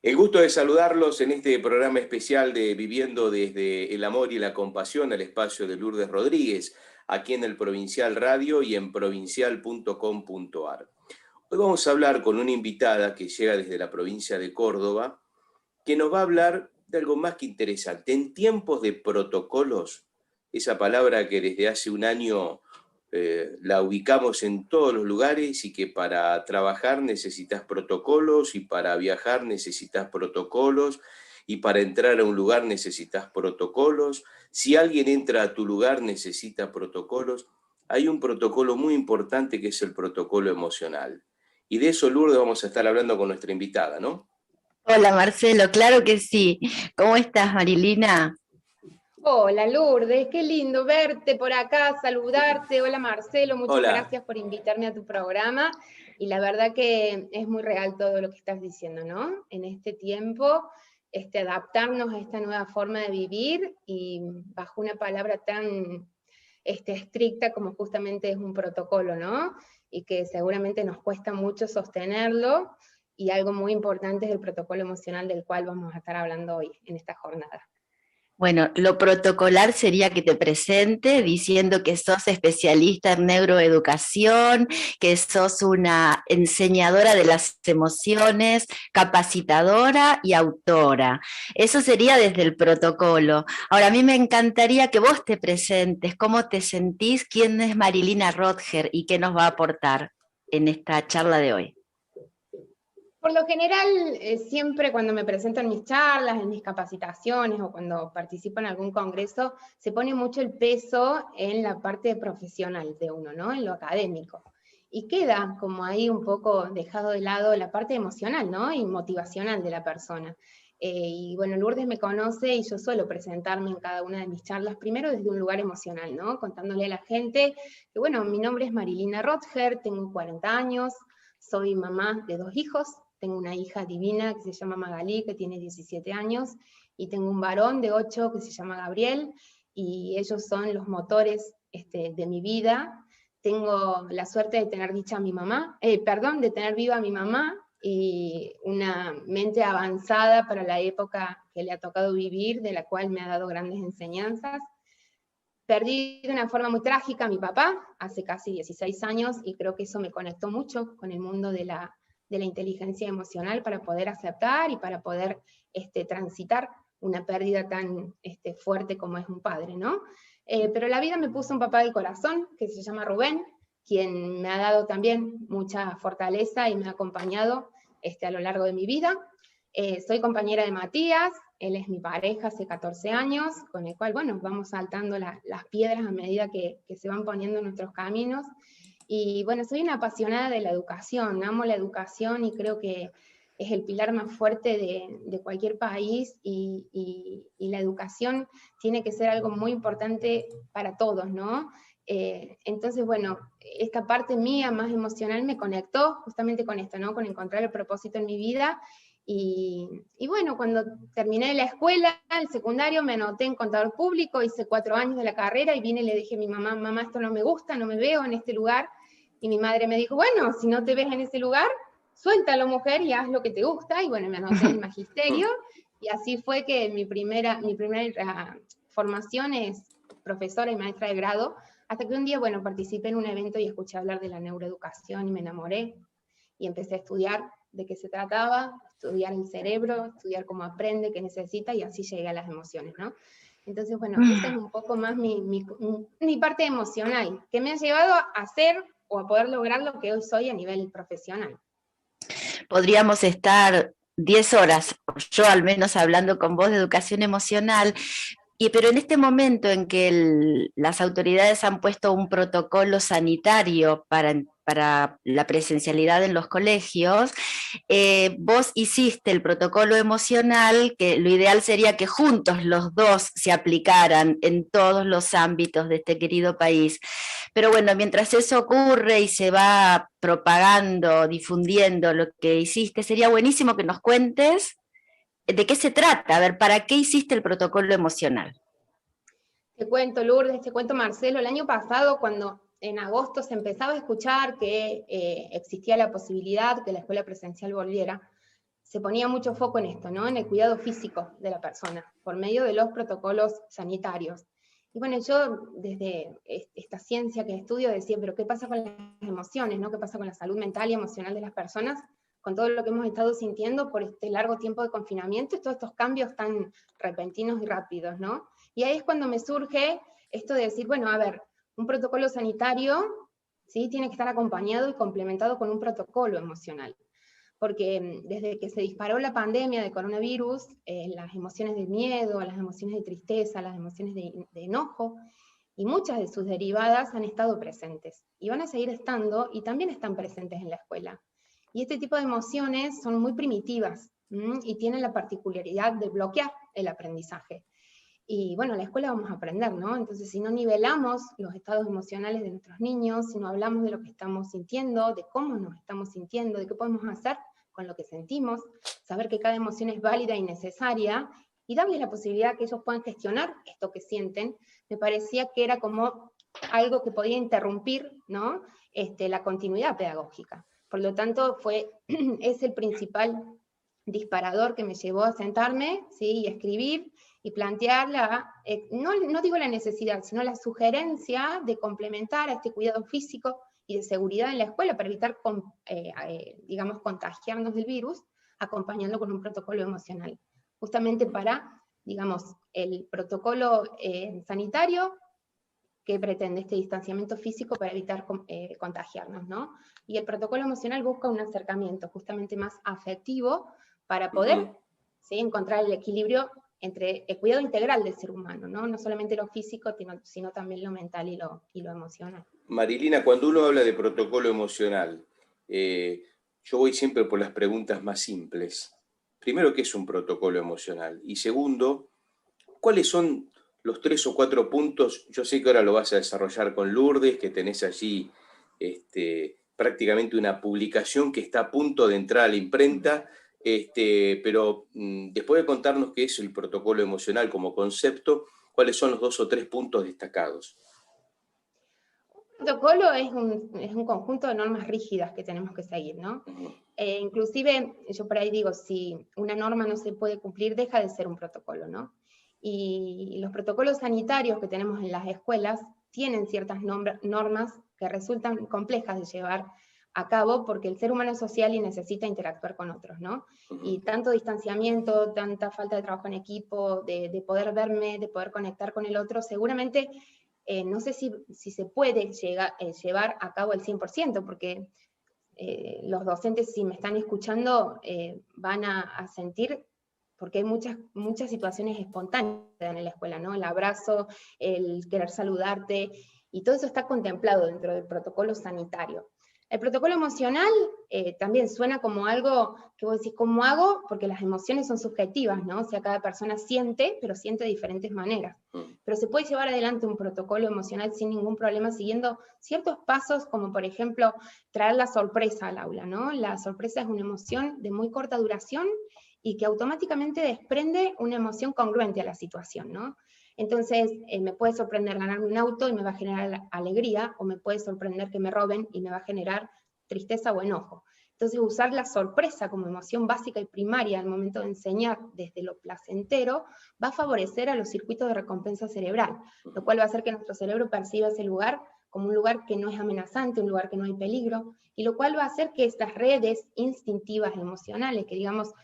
El gusto de saludarlos en este programa especial de Viviendo desde el Amor y la Compasión, al espacio de Lourdes Rodríguez, aquí en el Provincial Radio y en provincial.com.ar. Hoy vamos a hablar con una invitada que llega desde la provincia de Córdoba, que nos va a hablar de algo más que interesante. En tiempos de protocolos, esa palabra que desde hace un año la ubicamos en todos los lugares y que para trabajar necesitas protocolos y para viajar necesitas protocolos y para entrar a un lugar necesitas protocolos. Si alguien entra a tu lugar necesita protocolos. Hay un protocolo muy importante que es el protocolo emocional. Y de eso, Lourdes, vamos a estar hablando con nuestra invitada, ¿no? Hola Marcelo, claro que sí. ¿Cómo estás, Marilina? Hola Lourdes, qué lindo verte por acá, saludarte. Hola Marcelo, muchas Hola. gracias por invitarme a tu programa. Y la verdad que es muy real todo lo que estás diciendo, ¿no? En este tiempo, adaptarnos a esta nueva forma de vivir y bajo una palabra tan estricta como justamente es un protocolo, ¿no? Y que seguramente nos cuesta mucho sostenerlo. Y algo muy importante es el protocolo emocional del cual vamos a estar hablando hoy en esta jornada. Bueno, lo protocolar sería que te presente diciendo que sos especialista en neuroeducación, que sos una enseñadora de las emociones, capacitadora y autora. Eso sería desde el protocolo. Ahora, a mí me encantaría que vos te presentes, cómo te sentís, quién es Marilina Rodger y qué nos va a aportar en esta charla de hoy. Por lo general, siempre cuando me presento en mis charlas, en mis capacitaciones o cuando participo en algún congreso, se pone mucho el peso en la parte profesional de uno, ¿no? En lo académico. Y queda como ahí un poco dejado de lado la parte emocional, ¿no? Y motivacional de la persona. Y bueno, Lourdes me conoce y yo suelo presentarme en cada una de mis charlas, primero desde un lugar emocional, ¿no? Contándole a la gente que, bueno, mi nombre es Marilina Rodger, tengo 40 años, soy mamá de 2 hijos. Tengo una hija divina que se llama Magalí, que tiene 17 años, y tengo un varón de 8 que se llama Gabriel, y ellos son los motores de mi vida. Tengo la suerte de tener dicha a mi mamá, de tener viva a mi mamá, y una mente avanzada para la época que le ha tocado vivir, de la cual me ha dado grandes enseñanzas. Perdí de una forma muy trágica a mi papá hace casi 16 años, y creo que eso me conectó mucho con el mundo de la inteligencia emocional para poder aceptar y para poder transitar una pérdida tan fuerte como es un padre, ¿no? Pero la vida me puso un papá del corazón, que se llama Rubén, quien me ha dado también mucha fortaleza y me ha acompañado a lo largo de mi vida. Soy compañera de Matías, él es mi pareja hace 14 años, con el cual, bueno, vamos saltando las piedras a medida que se van poniendo en nuestros caminos. Y bueno, soy una apasionada de la educación, amo la educación y creo que es el pilar más fuerte de cualquier país, y la educación tiene que ser algo muy importante para todos, ¿no? Entonces, bueno, esta parte mía más emocional me conectó justamente con esto, ¿no? Con encontrar el propósito en mi vida. Y bueno, cuando terminé la escuela, el secundario, me anoté en contador público, hice 4 años de la carrera y vine y le dije a mi mamá, mamá, esto no me gusta, no me veo en este lugar. Y mi madre me dijo, bueno, si no te ves en ese lugar, suéltalo, mujer, y haz lo que te gusta. Y bueno, me anoté en el magisterio, y así fue que mi primera formación es profesora y maestra de grado, hasta que un día, bueno, participé en un evento y escuché hablar de la neuroeducación y me enamoré, y empecé a estudiar de qué se trataba, estudiar el cerebro, estudiar cómo aprende, qué necesita, y así llegué a las emociones, ¿no? Entonces, bueno, esa es un poco más mi parte emocional, que me ha llevado a hacer o a poder lograr lo que hoy soy a nivel profesional. Podríamos estar 10 horas, yo al menos hablando con vos de educación emocional, pero en este momento en que las autoridades han puesto un protocolo sanitario para la presencialidad en los colegios, vos hiciste el protocolo emocional, que lo ideal sería que juntos los dos se aplicaran en todos los ámbitos de este querido país. Pero bueno, mientras eso ocurre y se va propagando, difundiendo lo que hiciste, sería buenísimo que nos cuentes ¿de qué se trata? A ver, ¿para qué hiciste el protocolo emocional? Te cuento, Lourdes, te cuento, Marcelo, el año pasado, cuando en agosto se empezaba a escuchar que existía la posibilidad que la escuela presencial volviera, se ponía mucho foco en esto, ¿no? En el cuidado físico de la persona, por medio de los protocolos sanitarios. Y bueno, yo desde esta ciencia que estudio decía, pero ¿qué pasa con las emociones, ¿no? ¿Qué pasa con la salud mental y emocional de las personas? Con todo lo que hemos estado sintiendo por este largo tiempo de confinamiento y todos estos cambios tan repentinos y rápidos, ¿no? Y ahí es cuando me surge esto de decir, bueno, a ver, un protocolo sanitario, ¿sí? Tiene que estar acompañado y complementado con un protocolo emocional. Porque desde que se disparó la pandemia de coronavirus, las emociones de miedo, las emociones de tristeza, las emociones de enojo, y muchas de sus derivadas han estado presentes, y van a seguir estando, y también están presentes en la escuela. Y este tipo de emociones son muy primitivas, y tienen la particularidad de bloquear el aprendizaje. Y bueno, en la escuela vamos a aprender, ¿no? Entonces, si no nivelamos los estados emocionales de nuestros niños, si no hablamos de lo que estamos sintiendo, de cómo nos estamos sintiendo, de qué podemos hacer con lo que sentimos, saber que cada emoción es válida y necesaria, y darles la posibilidad que ellos puedan gestionar esto que sienten, me parecía que era como algo que podía interrumpir, ¿no? La continuidad pedagógica. Por lo tanto, es el principal disparador que me llevó a sentarme, ¿sí? Y escribir, y plantear no digo la necesidad, sino la sugerencia de complementar a este cuidado físico y de seguridad en la escuela para evitar, digamos, contagiarnos del virus, acompañando con un protocolo emocional. Justamente para, digamos, el protocolo sanitario que pretende este distanciamiento físico para evitar contagiarnos, ¿no? Y el protocolo emocional busca un acercamiento justamente más afectivo para poder, ¿sí? Encontrar el equilibrio entre el cuidado integral del ser humano, ¿no? No solamente lo físico, sino también lo mental y lo emocional. Marilina, cuando uno habla de protocolo emocional, yo voy siempre por las preguntas más simples. Primero, ¿qué es un protocolo emocional? Y segundo, ¿cuáles son los 3 o 4 puntos? Yo sé que ahora lo vas a desarrollar con Lourdes, que tenés allí prácticamente una publicación que está a punto de entrar a la imprenta, pero después de contarnos qué es el protocolo emocional como concepto, ¿cuáles son los 2 o 3 puntos destacados? Un protocolo es un conjunto de normas rígidas que tenemos que seguir, ¿no? Inclusive, yo por ahí digo, si una norma no se puede cumplir, deja de ser un protocolo, ¿no? Y los protocolos sanitarios que tenemos en las escuelas tienen ciertas normas que resultan complejas de llevar a cabo porque el ser humano es social y necesita interactuar con otros, ¿no? Y tanto distanciamiento, tanta falta de trabajo en equipo, de poder verme, de poder conectar con el otro, seguramente no sé si se puede llevar a cabo el 100%, porque los docentes, si me están escuchando, van a sentir, porque hay muchas situaciones espontáneas en la escuela, ¿no? El abrazo, el querer saludarte, y todo eso está contemplado dentro del protocolo sanitario. El protocolo emocional también suena como algo que vos decís, ¿cómo hago? Porque las emociones son subjetivas, ¿no? O sea, cada persona siente, pero siente de diferentes maneras. Pero se puede llevar adelante un protocolo emocional sin ningún problema, siguiendo ciertos pasos, como por ejemplo, traer la sorpresa al aula, ¿no? La sorpresa es una emoción de muy corta duración y que automáticamente desprende una emoción congruente a la situación, ¿no? Entonces, me puede sorprender ganarme un auto y me va a generar alegría, o me puede sorprender que me roben y me va a generar tristeza o enojo. Entonces, usar la sorpresa como emoción básica y primaria al momento de enseñar desde lo placentero va a favorecer a los circuitos de recompensa cerebral, lo cual va a hacer que nuestro cerebro perciba ese lugar como un lugar que no es amenazante, un lugar que no hay peligro, y lo cual va a hacer que estas redes instintivas emocionales, que digamos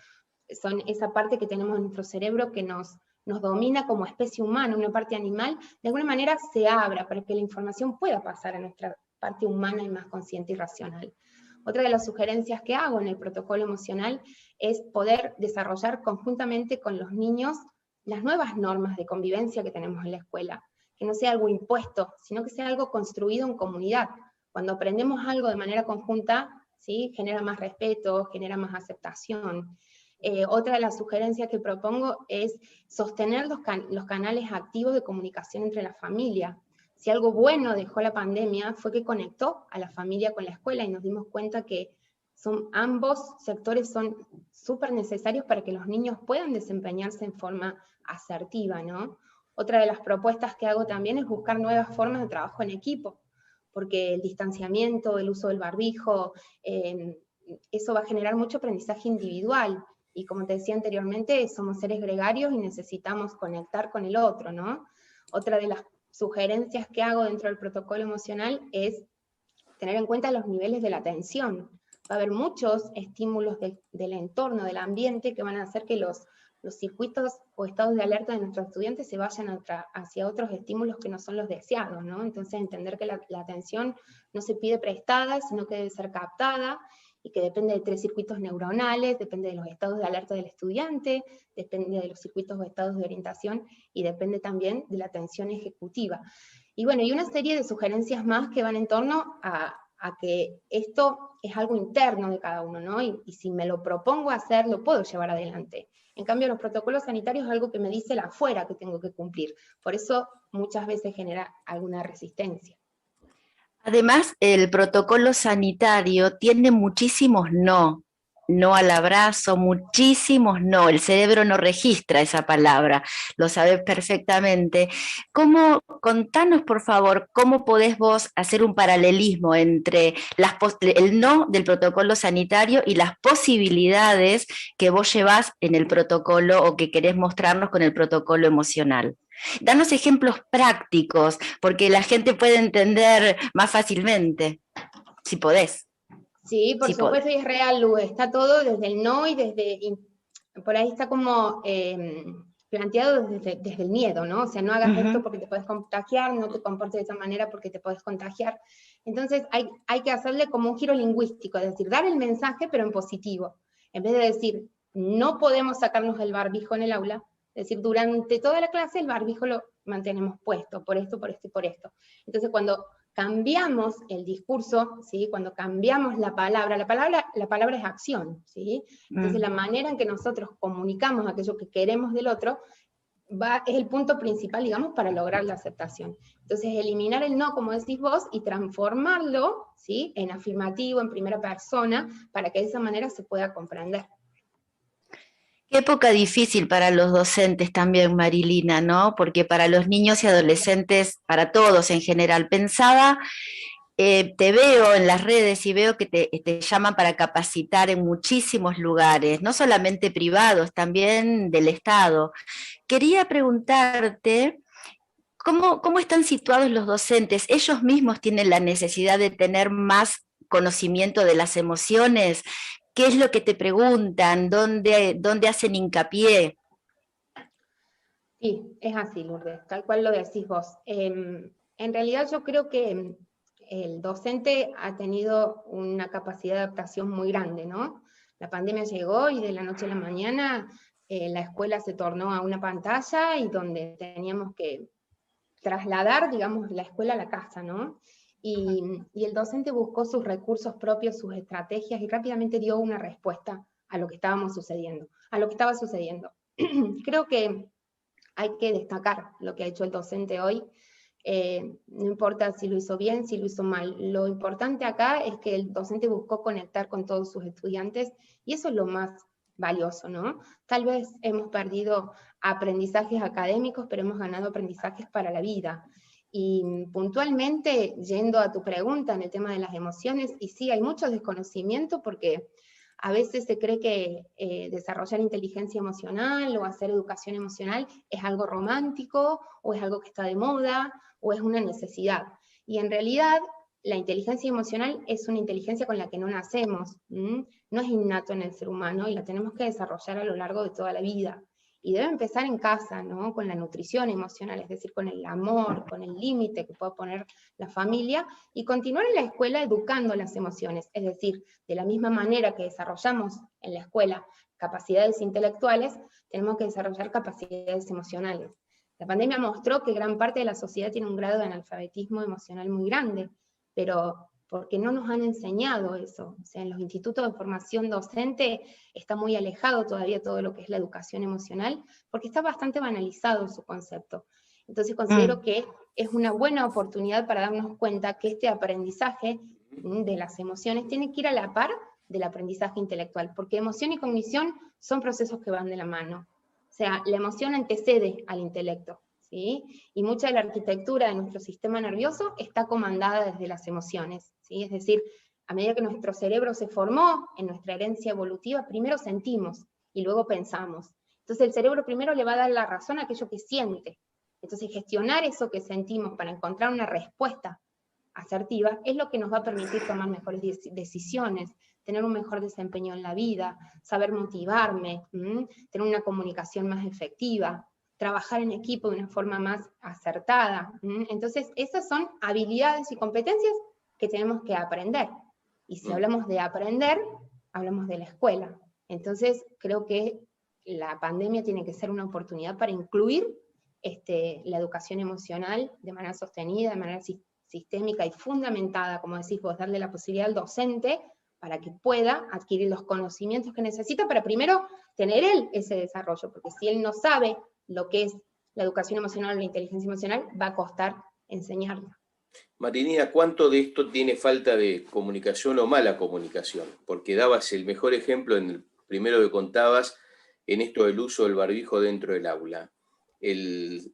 son esa parte que tenemos en nuestro cerebro que nos domina como especie humana, una parte animal, de alguna manera se abra para que la información pueda pasar a nuestra parte humana y más consciente y racional. Otra de las sugerencias que hago en el protocolo emocional es poder desarrollar conjuntamente con los niños las nuevas normas de convivencia que tenemos en la escuela, que no sea algo impuesto, sino que sea algo construido en comunidad. Cuando aprendemos algo de manera conjunta, ¿sí? Genera más respeto, genera más aceptación. Otra de las sugerencias que propongo es sostener los canales activos de comunicación entre la familia. Si algo bueno dejó la pandemia fue que conectó a la familia con la escuela y nos dimos cuenta que ambos sectores son súper necesarios para que los niños puedan desempeñarse en forma asertiva, ¿no? Otra de las propuestas que hago también es buscar nuevas formas de trabajo en equipo, porque el distanciamiento, el uso del barbijo, eso va a generar mucho aprendizaje individual, Y como te decía anteriormente, somos seres gregarios y necesitamos conectar con el otro, ¿no? Otra de las sugerencias que hago dentro del protocolo emocional es tener en cuenta los niveles de la atención. Va a haber muchos estímulos del entorno, del ambiente, que van a hacer que los circuitos o estados de alerta de nuestros estudiantes se vayan hacia otros estímulos que no son los deseados, ¿no? Entonces entender que la atención no se pide prestada, sino que debe ser captada, y que depende de 3 circuitos neuronales, depende de los estados de alerta del estudiante, depende de los circuitos o estados de orientación, y depende también de la atención ejecutiva. Y bueno, y una serie de sugerencias más que van en torno a que esto es algo interno de cada uno, ¿no? Y si me lo propongo hacer, lo puedo llevar adelante. En cambio, los protocolos sanitarios es algo que me dice la afuera que tengo que cumplir. Por eso muchas veces genera alguna resistencia. Además, el protocolo sanitario tiene muchísimos no. No al abrazo, muchísimos no. El cerebro no registra esa palabra, lo sabes perfectamente. Contanos, por favor, cómo podés vos hacer un paralelismo entre el no del protocolo sanitario y las posibilidades que vos llevás en el protocolo o que querés mostrarnos con el protocolo emocional. Danos ejemplos prácticos, porque la gente puede entender más fácilmente, si podés. Sí, por supuesto, y es real, Lu, está todo desde el no y por ahí está como planteado desde el miedo, ¿no? O sea, no hagas esto porque te puedes contagiar, no te comportes de esa manera porque te puedes contagiar. Entonces hay que hacerle como un giro lingüístico, es decir, dar el mensaje pero en positivo. En vez de decir, no podemos sacarnos el barbijo en el aula, es decir, durante toda la clase el barbijo lo mantenemos puesto, por esto, por esto y por esto. Entonces cuando cambiamos el discurso, ¿sí? Cuando cambiamos la palabra es acción, ¿sí? Entonces la manera en que nosotros comunicamos aquello que queremos del otro es el punto principal, digamos, para lograr la aceptación. Entonces eliminar el no, como decís vos, y transformarlo, ¿sí? En afirmativo, en primera persona, para que de esa manera se pueda comprender. Qué época difícil para los docentes también, Marilina, ¿no? Porque para los niños y adolescentes, para todos en general, pensaba, te veo en las redes y veo que te llaman para capacitar en muchísimos lugares, no solamente privados, también del Estado. Quería preguntarte, ¿cómo están situados los docentes? ¿Ellos mismos tienen la necesidad de tener más conocimiento de las emociones? ¿Qué es lo que te preguntan? ¿Dónde hacen hincapié? Sí, es así, Lourdes, tal cual lo decís vos. En realidad yo creo que el docente ha tenido una capacidad de adaptación muy grande, ¿no? La pandemia llegó y de la noche a la mañana la escuela se tornó a una pantalla y donde teníamos que trasladar, digamos, la escuela a la casa, ¿no? Y el docente buscó sus recursos propios, sus estrategias, y rápidamente dio una respuesta a lo que estaba sucediendo. Creo que hay que destacar lo que ha hecho el docente hoy, no importa si lo hizo bien, si lo hizo mal. Lo importante acá es que el docente buscó conectar con todos sus estudiantes, y eso es lo más valioso, ¿no? Tal vez hemos perdido aprendizajes académicos, pero hemos ganado aprendizajes para la vida. Y puntualmente, yendo a tu pregunta en el tema de las emociones, y sí, hay mucho desconocimiento porque a veces se cree que desarrollar inteligencia emocional o hacer educación emocional es algo romántico, o es algo que está de moda, o es una necesidad. Y en realidad, la inteligencia emocional es una inteligencia con la que no nacemos, no es innato en el ser humano, y la tenemos que desarrollar a lo largo de toda la vida. Y debe empezar en casa, ¿no? Con la nutrición emocional, es decir, con el amor, con el límite que puede poner la familia, y continuar en la escuela educando las emociones, es decir, de la misma manera que desarrollamos en la escuela capacidades intelectuales, tenemos que desarrollar capacidades emocionales. La pandemia mostró que gran parte de la sociedad tiene un grado de analfabetismo emocional muy grande, pero porque no nos han enseñado eso. O sea, en los institutos de formación docente está muy alejado todavía todo lo que es la educación emocional, porque está bastante banalizado su concepto. Entonces considero que es una buena oportunidad para darnos cuenta que este aprendizaje de las emociones tiene que ir a la par del aprendizaje intelectual, porque emoción y cognición son procesos que van de la mano. O sea, la emoción antecede al intelecto, ¿sí? Y mucha de la arquitectura de nuestro sistema nervioso está comandada desde las emociones, ¿sí? Es decir, a medida que nuestro cerebro se formó en nuestra herencia evolutiva, primero sentimos, y luego pensamos. Entonces el cerebro primero le va a dar la razón a aquello que siente. Entonces gestionar eso que sentimos para encontrar una respuesta asertiva es lo que nos va a permitir tomar mejores decisiones, tener un mejor desempeño en la vida, saber motivarme, tener una comunicación más efectiva, trabajar en equipo de una forma más acertada. Entonces esas son habilidades y competencias que tenemos que aprender. Y si hablamos de aprender, hablamos de la escuela. Entonces creo que la pandemia tiene que ser una oportunidad para incluir la educación emocional de manera sostenida, de manera sistémica y fundamentada, como decís vos, darle la posibilidad al docente para que pueda adquirir los conocimientos que necesita para primero tener él ese desarrollo, porque si él no sabe lo que es la educación emocional o la inteligencia emocional, va a costar enseñarla. Marinina, ¿cuánto de esto tiene falta de comunicación o mala comunicación? Porque dabas el mejor ejemplo en el primero que contabas, en esto del uso del barbijo dentro del aula. El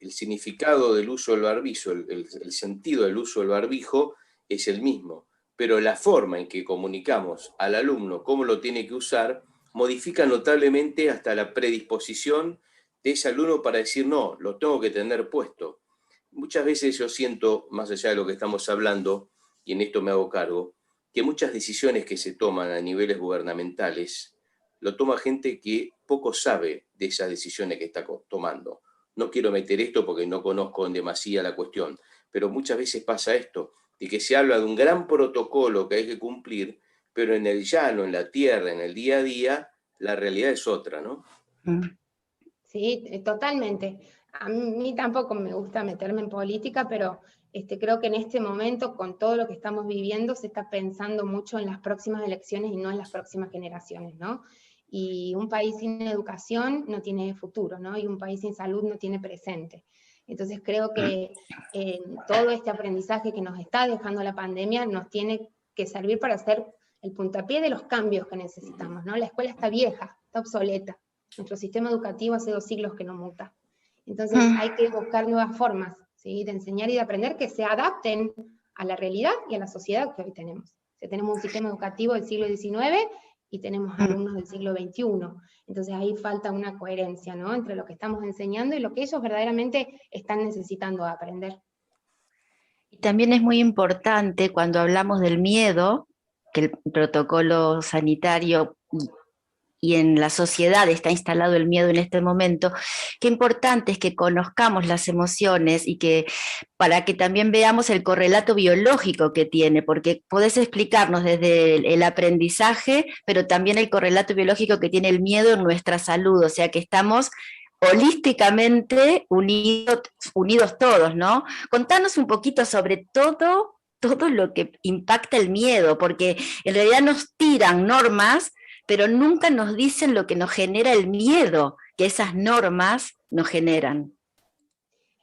significado del uso del barbijo, el sentido del uso del barbijo es el mismo, pero la forma en que comunicamos al alumno cómo lo tiene que usar modifica notablemente hasta la predisposición de ese alumno para decir, no, lo tengo que tener puesto. Muchas veces yo siento, más allá de lo que estamos hablando, y en esto me hago cargo, que muchas decisiones que se toman a niveles gubernamentales lo toma gente que poco sabe de esas decisiones que está tomando. No quiero meter esto porque no conozco en demasía la cuestión, pero muchas veces pasa esto, de que se habla de un gran protocolo que hay que cumplir, pero en el llano, en la tierra, en el día a día, la realidad es otra, ¿no? Sí, totalmente. A mí tampoco me gusta meterme en política, pero creo que en este momento, con todo lo que estamos viviendo, se está pensando mucho en las próximas elecciones y no en las próximas generaciones, ¿no? Y un país sin educación no tiene futuro, ¿no? Y un país sin salud no tiene presente. Entonces creo que todo este aprendizaje que nos está dejando la pandemia nos tiene que servir para hacer el puntapié de los cambios que necesitamos, ¿no? La escuela está vieja, está obsoleta. Nuestro sistema educativo hace 2 siglos que no muta. Entonces hay que buscar nuevas formas, ¿sí?, de enseñar y de aprender que se adapten a la realidad y a la sociedad que hoy tenemos. O sea, tenemos un sistema educativo del siglo XIX y tenemos alumnos del siglo XXI. Entonces ahí falta una coherencia, ¿no?, entre lo que estamos enseñando y lo que ellos verdaderamente están necesitando aprender. Y también es muy importante cuando hablamos del miedo, que el protocolo sanitario y en la sociedad está instalado el miedo en este momento, qué importante es que conozcamos las emociones y que para que también veamos el correlato biológico que tiene, porque podés explicarnos desde el aprendizaje, pero también el correlato biológico que tiene el miedo en nuestra salud, o sea que estamos holísticamente unidos todos, ¿no? Contanos un poquito sobre todo lo que impacta el miedo, porque en realidad nos tiran normas, pero nunca nos dicen lo que nos genera el miedo, que esas normas nos generan.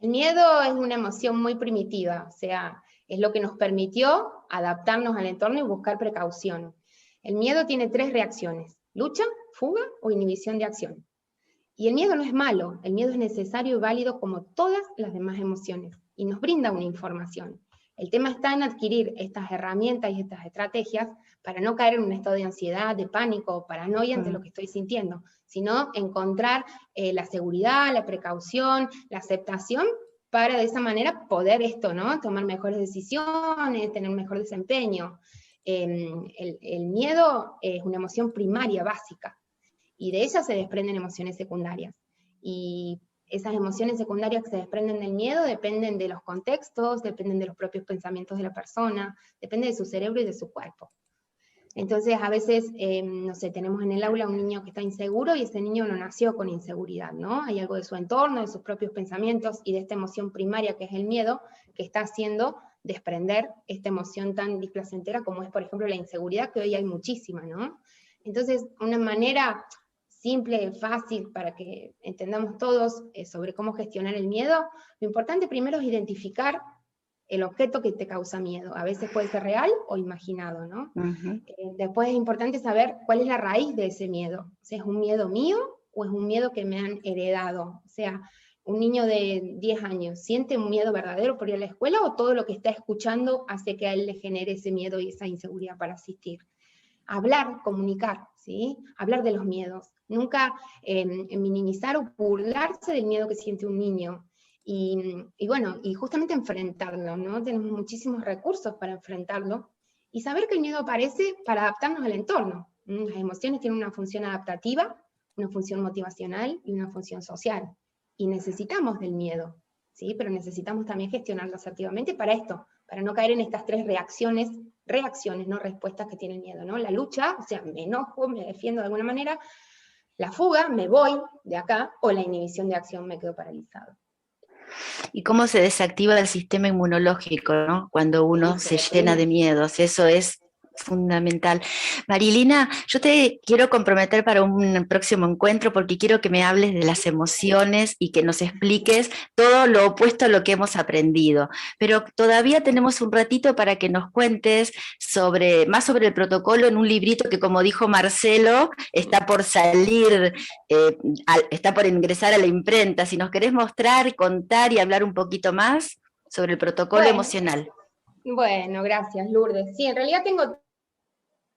El miedo es una emoción muy primitiva, o sea, es lo que nos permitió adaptarnos al entorno y buscar precaución. El miedo tiene 3 reacciones: lucha, fuga o inhibición de acción. Y el miedo no es malo, el miedo es necesario y válido como todas las demás emociones, y nos brinda una información. El tema está en adquirir estas herramientas y estas estrategias para no caer en un estado de ansiedad, de pánico o paranoia ante lo que estoy sintiendo, sino encontrar la seguridad, la precaución, la aceptación, para de esa manera poder ¿no?, tomar mejores decisiones, tener un mejor desempeño. El miedo es una emoción primaria, básica, y de ella se desprenden emociones secundarias. Y esas emociones secundarias que se desprenden del miedo dependen de los contextos, dependen de los propios pensamientos de la persona, depende de su cerebro y de su cuerpo. Entonces a veces, no sé, tenemos en el aula un niño que está inseguro y ese niño no nació con inseguridad, ¿no? Hay algo de su entorno, de sus propios pensamientos y de esta emoción primaria que es el miedo, que está haciendo desprender esta emoción tan displacentera como es, por ejemplo, la inseguridad, que hoy hay muchísima, ¿no? Entonces, una manera simple, fácil, para que entendamos todos sobre cómo gestionar el miedo, lo importante primero es identificar el objeto que te causa miedo. A veces puede ser real o imaginado, ¿no? Después es importante saber cuál es la raíz de ese miedo. O sea, ¿es un miedo mío o es un miedo que me han heredado? O sea, un niño de 10 años, ¿siente un miedo verdadero por ir a la escuela o todo lo que está escuchando hace que a él le genere ese miedo y esa inseguridad para asistir? Hablar, comunicar, ¿sí? Hablar de los miedos. nunca minimizar o burlarse del miedo que siente un niño. Y bueno, y justamente enfrentarlo, ¿no? Tenemos muchísimos recursos para enfrentarlo, y saber que el miedo aparece para adaptarnos al entorno. Las emociones tienen una función adaptativa, una función motivacional y una función social. Y necesitamos del miedo, ¿sí? Pero necesitamos también gestionarlo asertivamente para esto, para no caer en estas 3 reacciones, no respuestas que tiene el miedo, ¿no? La lucha, o sea, me enojo, me defiendo de alguna manera, la fuga, me voy de acá, o la inhibición de acción, me quedo paralizado. Y cómo se desactiva el sistema inmunológico, ¿no? Cuando uno se llena de miedos, eso es fundamental. Marilina, yo te quiero comprometer para un próximo encuentro porque quiero que me hables de las emociones y que nos expliques todo lo opuesto a lo que hemos aprendido. Pero todavía tenemos un ratito para que nos cuentes más sobre el protocolo en un librito que, como dijo Marcelo, está por salir, está por ingresar a la imprenta. Si nos querés mostrar, contar y hablar un poquito más sobre el protocolo emocional. Bueno, gracias, Lourdes. Sí, en realidad tengo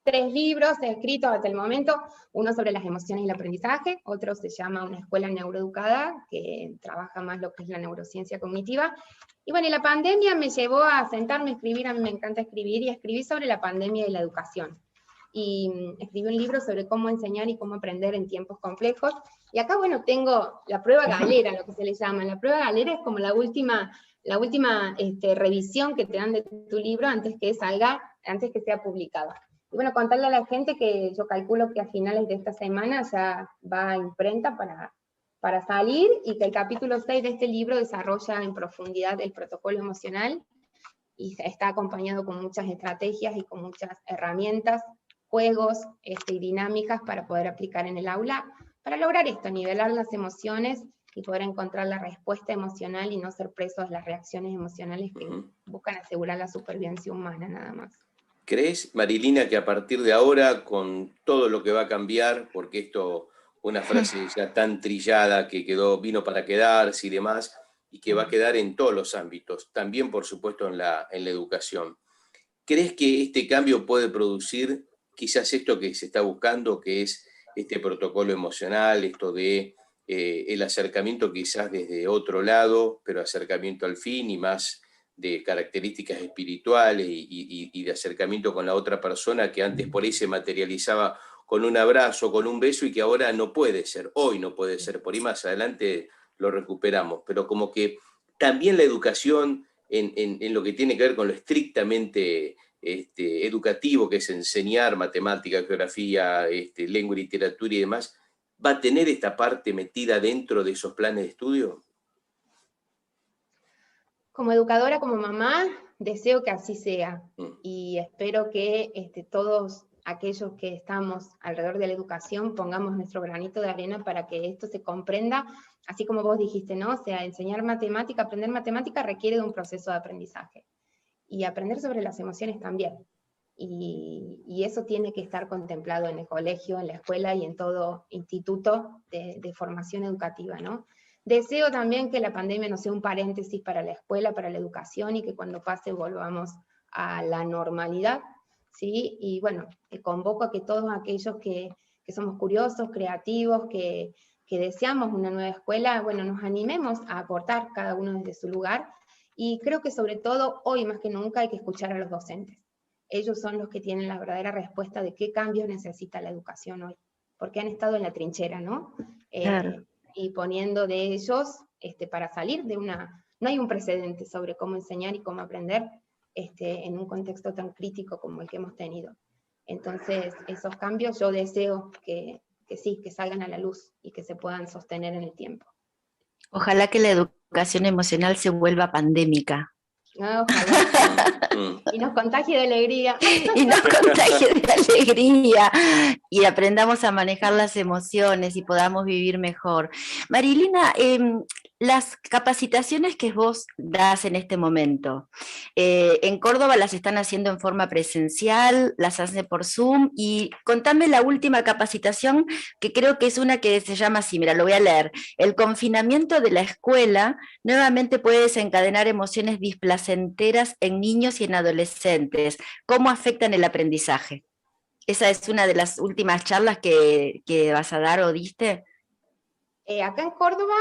3 libros escritos hasta el momento, uno sobre las emociones y el aprendizaje, otro se llama Una escuela neuroeducada, que trabaja más lo que es la neurociencia cognitiva. Y bueno, y la pandemia me llevó a sentarme a escribir, a mí me encanta escribir, y escribí sobre la pandemia y la educación. Y escribí un libro sobre cómo enseñar y cómo aprender en tiempos complejos. Y acá, bueno, tengo la prueba galera, lo que se le llama. La prueba galera es como la última revisión que te dan de tu libro antes que sea publicado. Y bueno, contarle a la gente que yo calculo que a finales de esta semana ya va a imprenta para salir, y que el capítulo 6 de este libro desarrolla en profundidad el protocolo emocional, y está acompañado con muchas estrategias y con muchas herramientas, juegos y dinámicas para poder aplicar en el aula, para lograr esto, nivelar las emociones y poder encontrar la respuesta emocional y no ser presos de las reacciones emocionales que buscan asegurar la supervivencia humana nada más. ¿Crees, Marilina, que a partir de ahora, con todo lo que va a cambiar, porque esto, una frase ya tan trillada que vino para quedarse y demás, y que va a quedar en todos los ámbitos, también por supuesto en la educación, ¿crees que este cambio puede producir quizás esto que se está buscando, que es este protocolo emocional, esto de el acercamiento quizás desde otro lado, pero acercamiento al fin y más de características espirituales y de acercamiento con la otra persona, que antes por ahí se materializaba con un abrazo, con un beso, y que ahora no puede ser, hoy no puede ser, por ahí más adelante lo recuperamos, pero como que también la educación en lo que tiene que ver con lo estrictamente educativo, que es enseñar matemática, geografía, lengua y literatura y demás, ¿va a tener esta parte metida dentro de esos planes de estudio? Como educadora, como mamá, deseo que así sea, y espero que todos aquellos que estamos alrededor de la educación pongamos nuestro granito de arena para que esto se comprenda, así como vos dijiste, ¿no? O sea, enseñar matemática, aprender matemática requiere de un proceso de aprendizaje, y aprender sobre las emociones también, y eso tiene que estar contemplado en el colegio, en la escuela y en todo instituto de formación educativa, ¿no? Deseo también que la pandemia no sea un paréntesis para la escuela, para la educación, y que cuando pase volvamos a la normalidad, ¿sí? Y bueno, convoco a que todos aquellos que somos curiosos, creativos, que deseamos una nueva escuela, bueno, nos animemos a aportar cada uno desde su lugar, y creo que sobre todo hoy más que nunca hay que escuchar a los docentes. Ellos son los que tienen la verdadera respuesta de qué cambios necesita la educación hoy, porque han estado en la trinchera, ¿no? Claro. Y poniendo de ellos para salir de una... No hay un precedente sobre cómo enseñar y cómo aprender en un contexto tan crítico como el que hemos tenido. Entonces, esos cambios yo deseo que sí, que salgan a la luz y que se puedan sostener en el tiempo. Ojalá que la educación emocional se vuelva pandémica. No, ojalá. Y nos contagie de alegría. Y nos contagie de alegría. Y aprendamos a manejar las emociones y podamos vivir mejor. Marilina, las capacitaciones que vos das en este momento, en Córdoba las están haciendo en forma presencial, las hacen por Zoom, y contame la última capacitación, que creo que es una que se llama así, mira, lo voy a leer: el confinamiento de la escuela nuevamente puede desencadenar emociones displacenteras en niños y en adolescentes. ¿Cómo afectan el aprendizaje? ¿Esa es una de las últimas charlas que vas a dar o diste? Acá en Córdoba,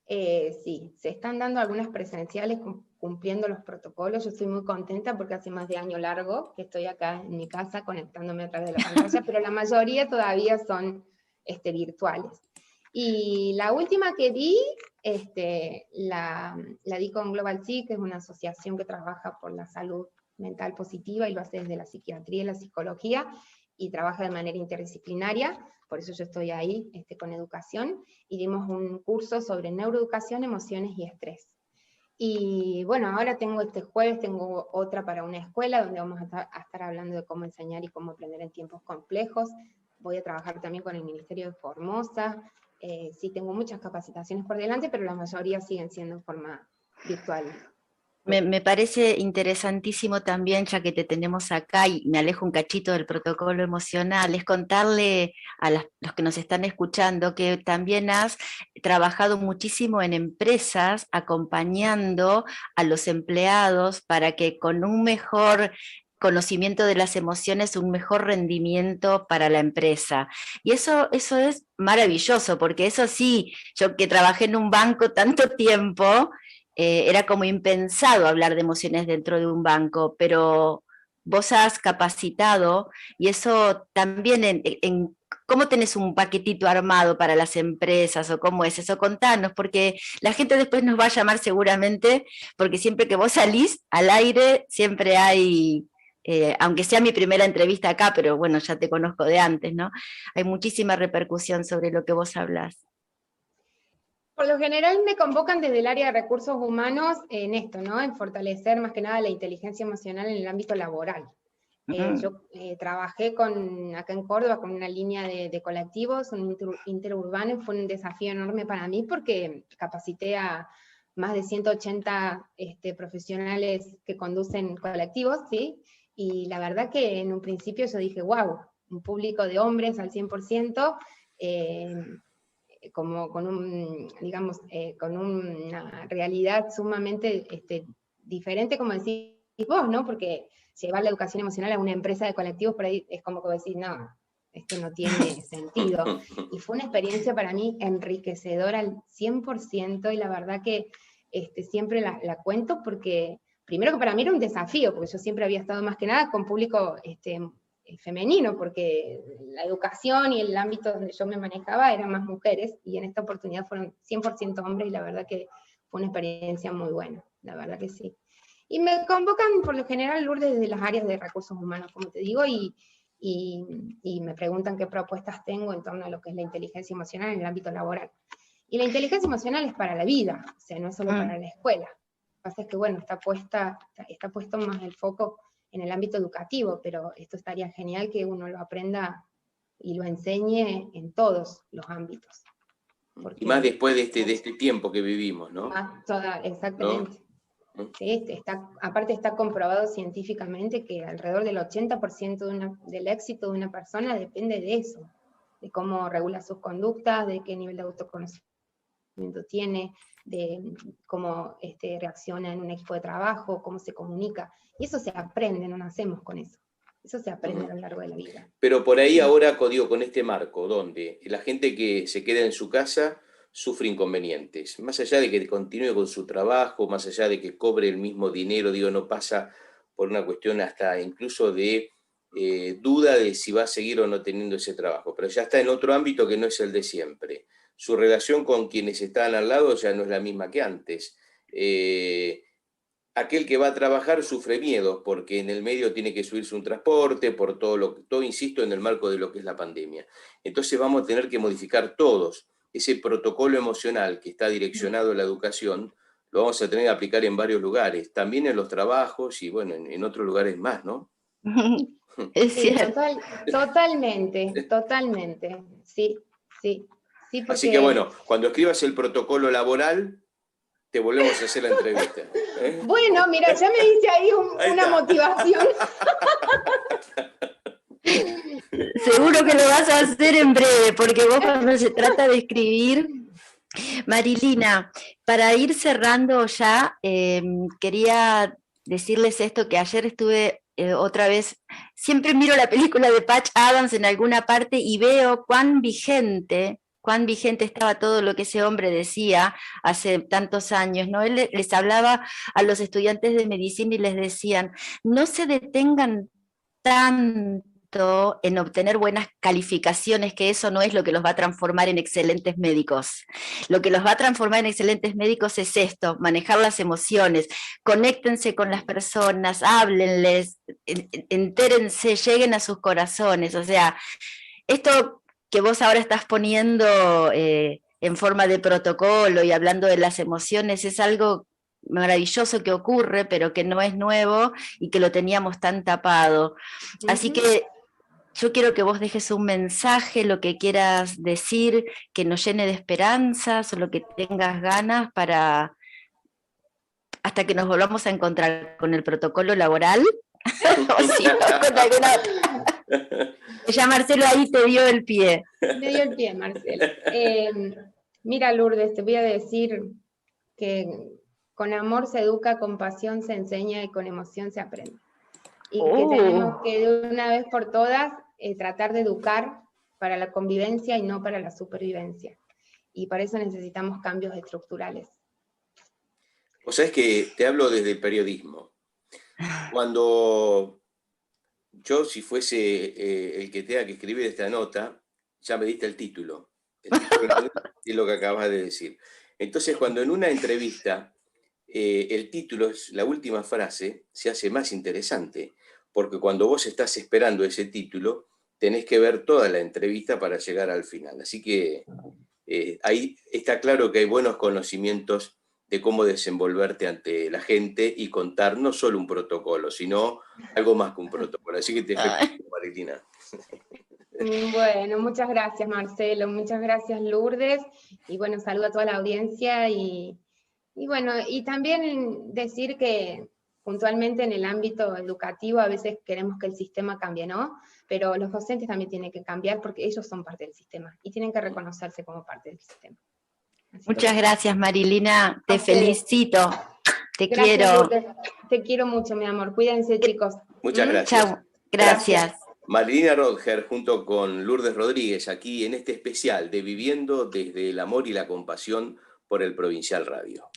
sí, se están dando algunas presenciales cumpliendo los protocolos. Yo estoy muy contenta porque hace más de año largo que estoy acá en mi casa conectándome a través de la pantalla, pero la mayoría todavía son virtuales. Y la última que di, la di con Global Psych, que es una asociación que trabaja por la salud mental positiva y lo hace desde la psiquiatría y la psicología, y trabaja de manera interdisciplinaria, por eso yo estoy ahí con educación, y dimos un curso sobre neuroeducación, emociones y estrés. Y bueno, ahora tengo este jueves, tengo otra para una escuela, donde vamos a estar hablando de cómo enseñar y cómo aprender en tiempos complejos. Voy a trabajar también con el Ministerio de Formosa. Sí, tengo muchas capacitaciones por delante, pero la mayoría siguen siendo en forma virtual. Me parece interesantísimo también, ya que te tenemos acá y me alejo un cachito del protocolo emocional, es contarle a los que nos están escuchando que también has trabajado muchísimo en empresas acompañando a los empleados para que con un mejor conocimiento de las emociones, un mejor rendimiento para la empresa. Y eso es maravilloso, porque eso sí, yo que trabajé en un banco tanto tiempo, era como impensado hablar de emociones dentro de un banco, pero vos has capacitado y eso también en ¿cómo tenés un paquetito armado para las empresas o cómo es eso? Contanos, porque la gente después nos va a llamar seguramente, porque siempre que vos salís al aire, siempre hay, aunque sea mi primera entrevista acá, pero bueno, ya te conozco de antes, ¿no? Hay muchísima repercusión sobre lo que vos hablás. Por lo general me convocan desde el área de recursos humanos en esto, ¿no? En fortalecer más que nada la inteligencia emocional en el ámbito laboral. Yo trabajé acá en Córdoba con una línea de colectivos, un interurbano, y fue un desafío enorme para mí porque capacité a más de 180 profesionales que conducen colectivos, ¿sí? Y la verdad que en un principio yo dije, wow, un público de hombres al 100%, como con con una realidad sumamente diferente, como decís vos, ¿no? Porque llevar la educación emocional a una empresa de colectivos por ahí es como que decís, no, esto no tiene sentido. Y fue una experiencia para mí enriquecedora al 100%, y la verdad que siempre la cuento porque, primero que para mí era un desafío, porque yo siempre había estado más que nada con público femenino, porque la educación y el ámbito donde yo me manejaba eran más mujeres, y en esta oportunidad fueron 100% hombres, y la verdad que fue una experiencia muy buena, la verdad que sí. Y me convocan por lo general, Lourdes, desde las áreas de recursos humanos, como te digo, y me preguntan qué propuestas tengo en torno a lo que es la inteligencia emocional en el ámbito laboral. Y la inteligencia emocional es para la vida, o sea, no es solo para la escuela. Lo que pasa es que, bueno, está puesto más el foco en el ámbito educativo, pero esto estaría genial que uno lo aprenda y lo enseñe en todos los ámbitos. Y más después de este tiempo que vivimos, ¿no? Exactamente. ¿No? Sí, aparte está comprobado científicamente que alrededor del 80% del éxito de una persona depende de eso, de cómo regula sus conductas, de qué nivel de autoconocimiento tiene, de cómo reacciona en un equipo de trabajo, cómo se comunica. Y eso se aprende, no nacemos con eso. Eso se aprende a lo largo de la vida. Pero por ahí ahora, digo, con este marco, donde la gente que se queda en su casa sufre inconvenientes, más allá de que continúe con su trabajo, más allá de que cobre el mismo dinero, digo, no pasa por una cuestión hasta incluso de duda de si va a seguir o no teniendo ese trabajo, pero ya está en otro ámbito que no es el de siempre. Su relación con quienes están al lado ya no es la misma que antes. Aquel que va a trabajar sufre miedo porque en el medio tiene que subirse un transporte, por todo, insisto, en el marco de lo que es la pandemia. Entonces vamos a tener que modificar todos. Ese protocolo emocional que está direccionado a la educación, lo vamos a tener que aplicar en varios lugares, también en los trabajos y bueno, en otros lugares más, ¿no? Es sí, cierto. Totalmente. Sí, porque... Así que bueno, cuando escribas el protocolo laboral, te volvemos a hacer la entrevista. Bueno, mira, ya me dice ahí una motivación. Seguro que lo vas a hacer en breve, porque vos cuando se trata de escribir... Marilina, para ir cerrando ya, quería decirles esto, que ayer estuve otra vez siempre miro la película de Patch Adams en alguna parte y veo cuán vigente estaba todo lo que ese hombre decía hace tantos años, ¿no? Él les hablaba a los estudiantes de medicina y les decían, no se detengan tanto en obtener buenas calificaciones, que eso no es lo que los va a transformar en excelentes médicos. Lo que los va a transformar en excelentes médicos es esto, manejar las emociones, conéctense con las personas, háblenles, entérense, lleguen a sus corazones. O sea, esto que vos ahora estás poniendo en forma de protocolo y hablando de las emociones es algo maravilloso que ocurre, pero que no es nuevo y que lo teníamos tan tapado. Así que yo quiero que vos dejes un mensaje, lo que quieras decir, que nos llene de esperanzas o lo que tengas ganas para hasta que nos volvamos a encontrar con el protocolo laboral. O si no, con alguna otra. Ya Marcelo ahí te dio el pie. Me dio el pie, Marcelo. Mira, Lourdes, te voy a decir que con amor se educa, con pasión se enseña y con emoción se aprende. Y que tenemos que de una vez por todas tratar de educar para la convivencia y no para la supervivencia. Y para eso necesitamos cambios estructurales. O sea, es que te hablo desde el periodismo. Cuando yo, si fuese el que tenga que escribir esta nota, ya me diste el título. El título es lo que acabas de decir. Entonces, cuando en una entrevista el título es la última frase, se hace más interesante, porque cuando vos estás esperando ese título, tenés que ver toda la entrevista para llegar al final. Así que ahí está claro que hay buenos conocimientos de cómo desenvolverte ante la gente y contar no solo un protocolo, sino algo más que un protocolo. Así que te felicito, Marilina. Bueno, muchas gracias, Marcelo, muchas gracias, Lourdes, y bueno, saludo a toda la audiencia, y bueno, y también decir que puntualmente en el ámbito educativo a veces queremos que el sistema cambie, ¿no? Pero los docentes también tienen que cambiar porque ellos son parte del sistema, y tienen que reconocerse como parte del sistema. Muchas gracias, Marilina, te felicito, te gracias, quiero. Lourdes. Te quiero mucho, mi amor, cuídense, chicos. Muchas gracias. Chau, gracias. Marilina Rodger junto con Lourdes Rodríguez aquí en este especial de Viviendo desde el Amor y la Compasión por el Provincial Radio.